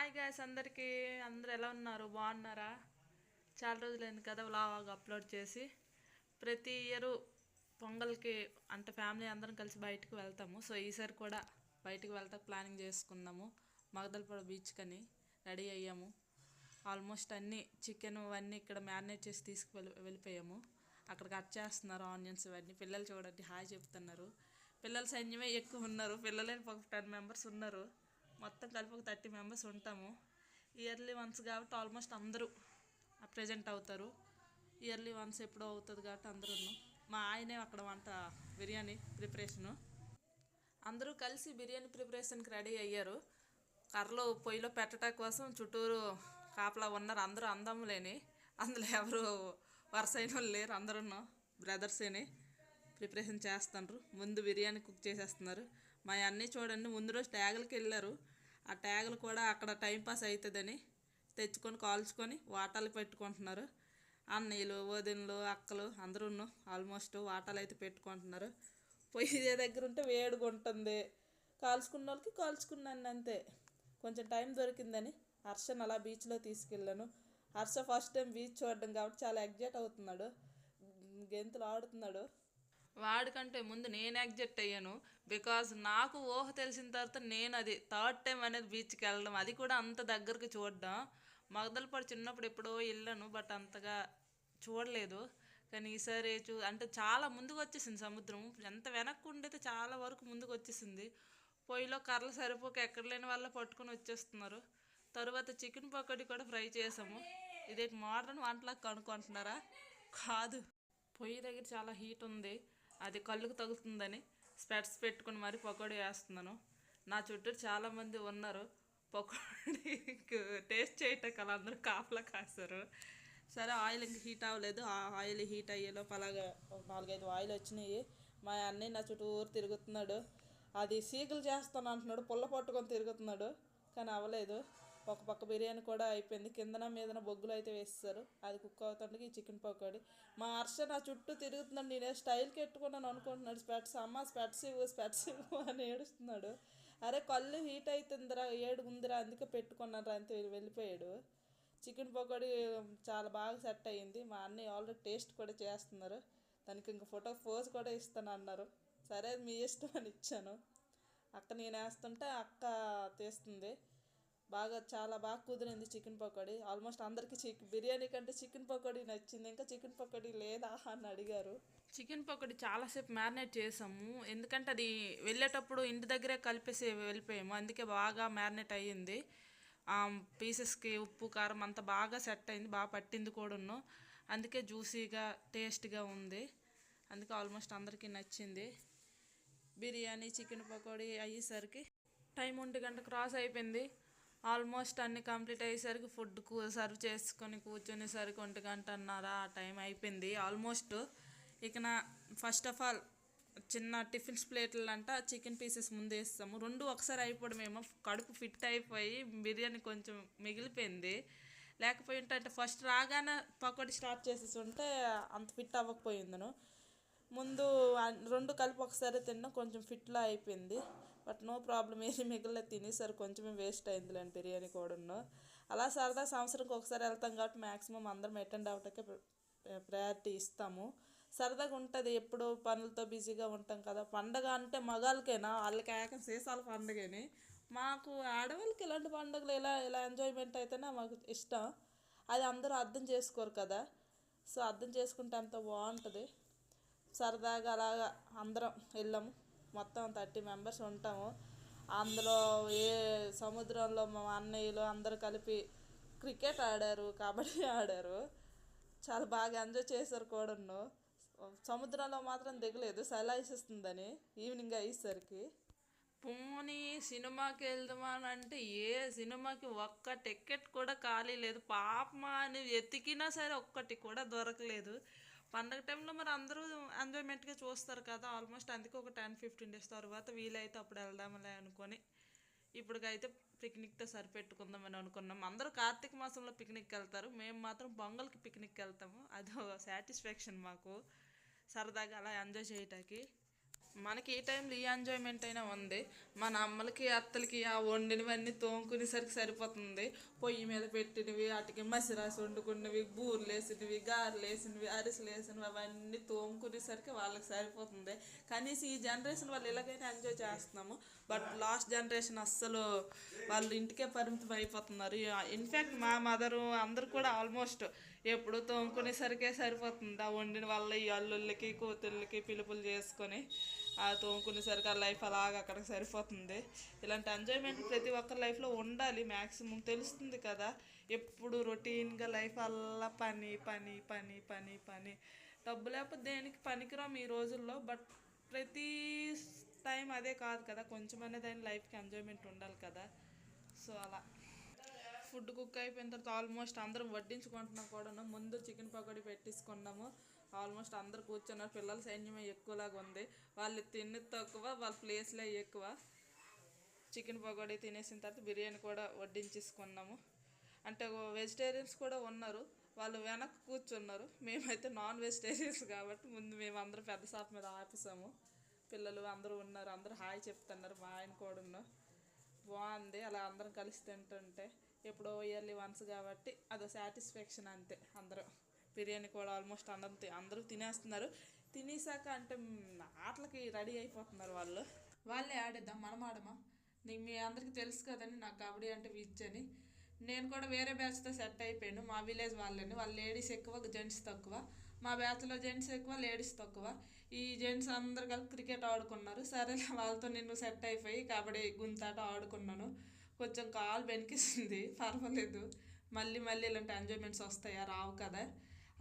Hi guys అందరికీ. అందరు ఎలా ఉన్నారు? బాగున్నారా? చాలా రోజులైంది కదా వ్లాగ్ అప్లోడ్ చేసి. ప్రతి ఇయర్ పొంగల్కి అంటే ఫ్యామిలీ అందరం కలిసి బయటకు వెళ్తాము. సో ఈసారి కూడా బయటకు వెళ్తా ప్లానింగ్ చేసుకున్నాము. మగదలపూడ బీచ్కి అని రెడీ అయ్యాము. ఆల్మోస్ట్ అన్నీ చికెన్ అవన్నీ ఇక్కడ మ్యారినేట్ చేసి వెళ్ళిపోయాము. అక్కడ కట్ చేస్తున్నారు ఆనియన్స్ ఇవన్నీ. పిల్లలు చూడండి హాయ్ చెప్తున్నారు. పిల్లల సైన్యమే ఎక్కువ ఉన్నారు. పిల్లలే ఒక 10 మెంబర్స్ ఉన్నారు. మొత్తం కలిపి ఒక 30 మెంబర్స్ ఉంటాము. ఇయర్లీ వన్స్ కాబట్టి ఆల్మోస్ట్ అందరూ ప్రజెంట్ అవుతారు. ఇయర్లీ వన్స్ ఎప్పుడో అవుతుంది కాబట్టి అందరూ. మా ఆయనే అక్కడ వంట బిర్యానీ ప్రిపరేషను. అందరూ కలిసి బిర్యానీ ప్రిపరేషన్కి రెడీ అయ్యారు. కర్రలు పొయ్యిలో పెట్టడం కోసం చుట్టూరు కాపలా ఉన్నారు. అందరూ అందములేని, అందులో ఎవరు వరుస అయిన వాళ్ళు లేరు. అందరూ బ్రదర్సేని ప్రిపరేషన్ చేస్తున్నారు. ముందు బిర్యానీ కుక్ చేసేస్తున్నారు. మా అన్నీ చూడండి ముందు రోజు ట్యాగులకి వెళ్ళారు. ఆ ట్యాగులు కూడా అక్కడ టైంపాస్ అవుతుందని తెచ్చుకొని కాల్చుకొని వాటాలు పెట్టుకుంటున్నారు. అన్నయ్యలు వదినలు అక్కలు అందరూ ఆల్మోస్ట్ వాటాలు అయితే పెట్టుకుంటున్నారు. పొయ్యి దగ్గర ఉంటే వేడిగా ఉంటుంది. కాల్చుకున్న వాళ్ళకి కాల్చుకున్నాను అంతే. కొంచెం టైం దొరికిందని హర్షను అలా బీచ్లో తీసుకెళ్ళాను. హర్ష ఫస్ట్ టైం బీచ్ చూడడం కాబట్టి చాలా ఎగ్జైట్ అవుతున్నాడు. గెంతులు ఆడుతున్నాడు. వాడికంటే ముందు నేను ఎగ్జైట్ అయ్యాను. బికాజ్ నాకు ఊహ తెలిసిన తర్వాత నేను అది థర్డ్ టైం అనేది బీచ్కి వెళ్ళడం, అది కూడా అంత దగ్గరకు చూడడం. మగదలపాడు చిన్నప్పుడు ఎప్పుడో వెళ్ళాను, బట్ అంతగా చూడలేదు. కానీ ఈసారి అంటే చాలా ముందుకు వచ్చేసింది సముద్రం. ఎంత వెనక్కు ఉండైతే చాలా వరకు ముందుకు వచ్చేసింది. పొయ్యిలో కర్రలు సరిపోక ఎక్కడ లేని వాళ్ళ పట్టుకొని వచ్చేస్తున్నారు. తరువాత చికెన్ పకోడీ కూడా ఫ్రై చేసాము. ఇదే మోడర్న్ వంటలకు కనుక్కుంటున్నారా? కాదు, పొయ్యి దగ్గర చాలా హీట్ ఉంది. అది కళ్ళుకు తగులుతుందని స్పెట్స్ పెట్టుకుని మరీ పకోడీ వేస్తున్నాను. నా చుట్టూ చాలామంది ఉన్నారు. పకోడీకి టేస్ట్ చేయటానికి అలా అందరూ కాపలా కాస్తారు. సరే ఆయిల్ ఇంక హీట్ అవ్వలేదు. ఆ ఆయిల్ హీట్ అయ్యేలోపు అలాగా 4-5 ఆయిల్ వచ్చినాయి. మా అన్నయ్య నా చుట్టూరు తిరుగుతున్నాడు. అది సీకులు చేస్తాను అంటున్నాడు. పుల్ల పట్టుకొని తిరుగుతున్నాడు కానీ అవ్వలేదు. ఒక పక్క బిర్యానీ కూడా అయిపోయింది. కిందన మీదన బొగ్గులు అయితే వేస్తారు. అది కుక్ అవుతుండగా ఈ చికెన్ పకోడీ. మా హర్ష నా చుట్టూ తిరుగుతున్నాడు. నేనే స్టైల్కి ఎట్టుకున్నాను అనుకుంటున్నాడు. స్పెట్స్ ఇవ్వు అని ఏడుస్తున్నాడు. అరే కళ్ళు హీట్ అవుతుందిరా, ఉందిరా అందుకే పెట్టుకున్నాను రా అంతే వెళ్ళిపోయాడు. చికెన్ పకోడీ చాలా బాగా సెట్ అయ్యింది. మా అన్నయ్య ఆల్రెడీ టేస్ట్ కూడా చేస్తున్నారు. దానికి ఇంక ఫోటో పోజ్ కూడా ఇస్తాను అన్నారు. సరే మీ ఇష్టం అని ఇచ్చాను. అక్క నేను వేస్తుంటే అక్క తీస్తుంది. చాలా బాగా కుదిరింది చికెన్ పకోడీ. ఆల్మోస్ట్ అందరికీ బిర్యానీ కంటే చికెన్ పకోడీ నచ్చింది. ఇంకా చికెన్ పకోడీ లేదా అని అడిగారు. చికెన్ పకోడీ చాలాసేపు మ్యారినేట్ చేసాము. ఎందుకంటే అది వెళ్ళేటప్పుడు ఇంటి దగ్గరే కలిపేసి వెళ్ళిపోయాము. అందుకే బాగా మ్యారినేట్ అయ్యింది. పీసెస్కి ఉప్పు కారం అంతా బాగా సెట్ అయింది. బాగా పట్టింది కూడాను. అందుకే జ్యూసీగా టేస్ట్గా ఉంది. అందుకే ఆల్మోస్ట్ అందరికీ నచ్చింది. బిర్యానీ చికెన్ పకోడీ అయ్యేసరికి టైం 1 గంట క్రాస్ అయిపోయింది. ఆల్మోస్ట్ అన్నీ కంప్లీట్ అయ్యేసరికి ఫుడ్ సర్వ్ చేసుకొని కూర్చునేసరికి 1 గంటన్నర ఆ టైం అయిపోయింది ఆల్మోస్ట్. ఇక ఫస్ట్ ఆఫ్ ఆల్ చిన్న టిఫిన్స్ ప్లేట్లు అంట చికెన్ పీసెస్ ముందు వేస్తాము. 2 ఒకసారి అయిపోవడమేమో కడుపు ఫిట్ అయిపోయి బిర్యానీ కొంచెం మిగిలిపోయింది. లేకపోయి అంటే ఫస్ట్ రాగానే పకోడీ స్టార్ట్ చేసేసి ఉంటే అంత ఫిట్ అవ్వకపోయిందను. ముందు 2 కలిపి ఒకసారి తిన్నా కొంచెం ఫిట్లో అయిపోయింది. బట్ నో ప్రాబ్లం, ఏది మిగిలిన తినేసారు. కొంచెమే వేస్ట్ అయిందిలేండి బిర్యానీ కూడాను. అలా సరదా సంవత్సరంకి ఒకసారి వెళ్తాం కాబట్టి మ్యాక్సిమం అందరం అటెండ్ అవ్వటానికి ప్రయారిటీ ఇస్తాము. సరదాగా ఉంటుంది. ఎప్పుడో పనులతో బిజీగా ఉంటాం కదా. పండగ అంటే మగాళ్ళకేనా, వాళ్ళకి ఏకం సీసాల పండుగని. మాకు ఆడవాళ్ళకి ఇలాంటి పండుగలు ఇలా ఎంజాయ్మెంట్ అయితేనే మాకు ఇష్టం. అది అందరూ అర్థం చేసుకోరు కదా. సో అర్థం చేసుకుంటే అంత బాగుంటుంది. సరదాగా అలాగా అందరం వెళ్ళాము. మొత్తం 30 మెంబర్స్ ఉంటాము. అందులో సముద్రంలో మా అన్నయ్యలు అందరూ కలిపి క్రికెట్ ఆడారు, కబడ్డీ ఆడారు. చాలా బాగా ఎంజాయ్ చేశారు కూడాను. సముద్రంలో మాత్రం దిగలేదు, సలాయిస్తుందని ఈవినింగ్ అయ్యేసరికి. పోనీ సినిమాకి వెళ్దామా అని అంటే ఏ సినిమాకి ఒక్క టికెట్ కూడా ఖాళీ లేదు. పాపమా అని ఎతికినా సరే ఒక్కటి కూడా దొరకలేదు. పండగ టైంలో మరి అందరూ ఎంజాయ్మెంట్గా చూస్తారు కదా. ఆల్మోస్ట్ అందుకే ఒక 10-15 డేస్ తర్వాత వీలైతే అప్పుడు వెళ్దాంలే అనుకొని ఇప్పటికైతే పిక్నిక్తో సరిపెట్టుకుందామని అనుకున్నాం. అందరూ కార్తీక మాసంలో పిక్నిక్కి వెళ్తారు. మేము మాత్రం పొంగల్కి పిక్నిక్కి వెళ్తాము. అదో సాటిస్ఫాక్షన్ మాకు, సరదాగా అలా ఎంజాయ్ చేయటానికి. మనకి ఈ టైంలో ఈ ఎంజాయ్మెంట్ అయినా ఉంది. మన అమ్మలకి అత్తలకి ఆ వండినవన్నీ తోముకునేసరికి సరిపోతుంది. పొయ్యి మీద పెట్టినవి వాటికి మసి రాసి వండుకున్నవి, బూరెలు వేసినవి, గారెలు వేసినవి, అరిసెలు వేసినవి అవన్నీ తోముకునేసరికి వాళ్ళకి సరిపోతుంది. కనీసం ఈ జనరేషన్ వాళ్ళు ఇలాగైనా ఎంజాయ్ చేస్తున్నాము. బట్ లాస్ట్ జనరేషన్ అస్సలు వాళ్ళు ఇంటికే పరిమితం అయిపోతున్నారు. ఇన్ఫ్యాక్ట్ మా మదరు అందరు కూడా ఆల్మోస్ట్ ఎప్పుడు తోముకునేసరికే సరిపోతుంది. ఆ వండిన వల్ల ఈ అల్లుళ్ళకి కూతుళ్ళకి పిలుపులు చేసుకొని ఆ తోముకునేసరికి ఆ లైఫ్ అలాగా అక్కడికి సరిపోతుంది. ఇలాంటి ఎంజాయ్మెంట్ ప్రతి ఒక్కరి లైఫ్లో ఉండాలి. మ్యాక్సిమం తెలుస్తుంది కదా, ఎప్పుడు రొటీన్గా లైఫ్ అలా పని పని పని పని పని, డబ్బు లేకపోతే దేనికి పనికిరాం ఈ రోజుల్లో. బట్ ప్రతి టైం అదే కాదు కదా, కొంచెం అనేది అయిన లైఫ్కి ఎంజాయ్మెంట్ ఉండాలి కదా. సో అలా ఫుడ్ కుక్ అయిపోయిన తర్వాత ఆల్మోస్ట్ అందరం వడ్డించుకుంటున్నాం కూడా. ముందు చికెన్ పకోడీ పెట్టేసుకున్నాము. ఆల్మోస్ట్ అందరు కూర్చున్నారు. పిల్లల సైన్యమే ఎక్కువలాగా ఉంది. వాళ్ళు తిన్నది తక్కువ, వాళ్ళ ప్లేస్లే ఎక్కువ. చికెన్ పకోడీ తినేసిన తర్వాత బిర్యానీ కూడా వడ్డించేసుకున్నాము. అంటే వెజిటేరియన్స్ కూడా ఉన్నారు, వాళ్ళు వెనక్కి కూర్చున్నారు. మేమైతే నాన్ వెజిటేరియన్స్ కాబట్టి ముందు మేము అందరం పెద్ద షాప్ మీద ఆపేసాము. పిల్లలు అందరూ ఉన్నారు, అందరూ హాయ్ చెప్తున్నారు. మా ఆయన కూడా ఉన్నారు. బాగుంది అలా అందరం కలిసి తింటుంటే. ఎప్పుడో ఇయర్లీ వన్స్ కాబట్టి అదో సాటిస్ఫాక్షన్ అంతే. అందరూ బిర్యానీ కూడా ఆల్మోస్ట్ అందరూ తినేస్తున్నారు. తినేసాక అంటే ఆటలకి రెడీ అయిపోతున్నారు. వాళ్ళే ఆడేద్దాం, మనం ఆడమా? నీకు మీ అందరికీ తెలుసు కదండి నాకు కబడ్డీ అంటే పిచ్చని. నేను కూడా వేరే బ్యాచ్తో సెట్ అయిపోయాను. మా విలేజ్ వాళ్ళు లేడీస్ ఎక్కువ, జెంట్స్ తక్కువ. మా బ్యాచ్లో జెంట్స్ ఎక్కువ, లేడీస్ తక్కువ. ఈ జెంట్స్ అందరు కలిసి క్రికెట్ ఆడుకున్నారు. సరే వాళ్ళతో నేను సెట్ అయిపోయి కబడ్డీ గుంతాట ఆడుకున్నాను. కొంచెం కాలు బెనికిస్తుంది, పర్వాలేదు. మళ్ళీ ఇలాంటి ఎంజాయ్మెంట్స్ వస్తాయా? రావు కదా.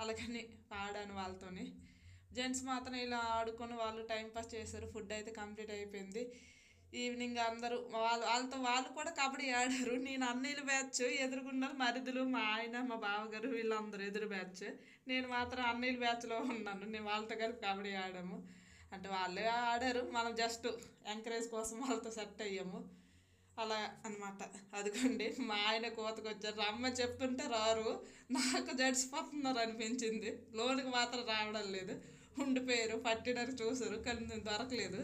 అలాగని ఆడాను వాళ్ళతోని. జెంట్స్ మాత్రం ఇలా ఆడుకొని వాళ్ళు టైంపాస్ చేశారు. ఫుడ్ అయితే కంప్లీట్ అయిపోయింది. ఈవినింగ్ అందరూ వాళ్ళు కూడా కబడ్డీ ఆడారు. నేను అన్నీళ్ళ బ్యాచ్, ఎదురుగున్నారు మరిదులు, మా ఆయన, మా బావగారు, వీళ్ళందరూ ఎదురు బ్యాచ్. నేను మాత్రం అన్నీళ్ళ బ్యాచ్లో ఉన్నాను. నేను వాళ్ళతో కలిపి కబడ్డీ ఆడాము. అంటే వాళ్ళే ఆడారు, మనం జస్ట్ ఎంకరేజ్ కోసం వాళ్ళతో సెట్ అయ్యాము. అలా అనమాట. అదిగోండి మా ఆయన కోతకు వచ్చారు. రమ్మ చెప్తుంటే రారు, నాకు జడిసిపోతున్నారు అనిపించింది. లోనికి మాత్రం రావడం లేదు. ఉండిపోయారు, పట్టినట్టు చూసారు కానీ దొరకలేదు.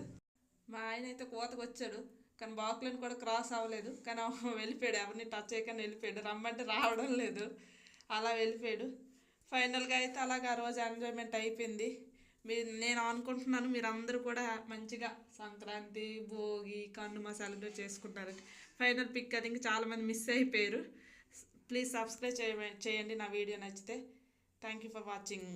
మా ఆయన అయితే కోతకు వచ్చాడు కానీ బాక్లను కూడా క్రాస్ అవ్వలేదు. కానీ వెళ్ళిపోయాడు, ఎవరిని టచ్ చేయకుండా వెళ్ళిపోయాడు. రమ్మంటే రావడం లేదు, అలా వెళ్ళిపోయాడు. ఫైనల్గా అయితే అలాగ ఆ రోజు ఎంజాయ్మెంట్ అయిపోయింది. నేను అనుకుంటున్నాను మీరందరూ కూడా మంచిగా సంక్రాంతి, భోగి, కనుమ సెలబ్రేట్ చేసుకుంటారని. ఫైనల్ పిక్ అది ఇంకా చాలామంది మిస్ అయిపోయారు. ప్లీజ్ సబ్స్క్రైబ్ చేయండి నా వీడియో నచ్చితే. Thank you for watching.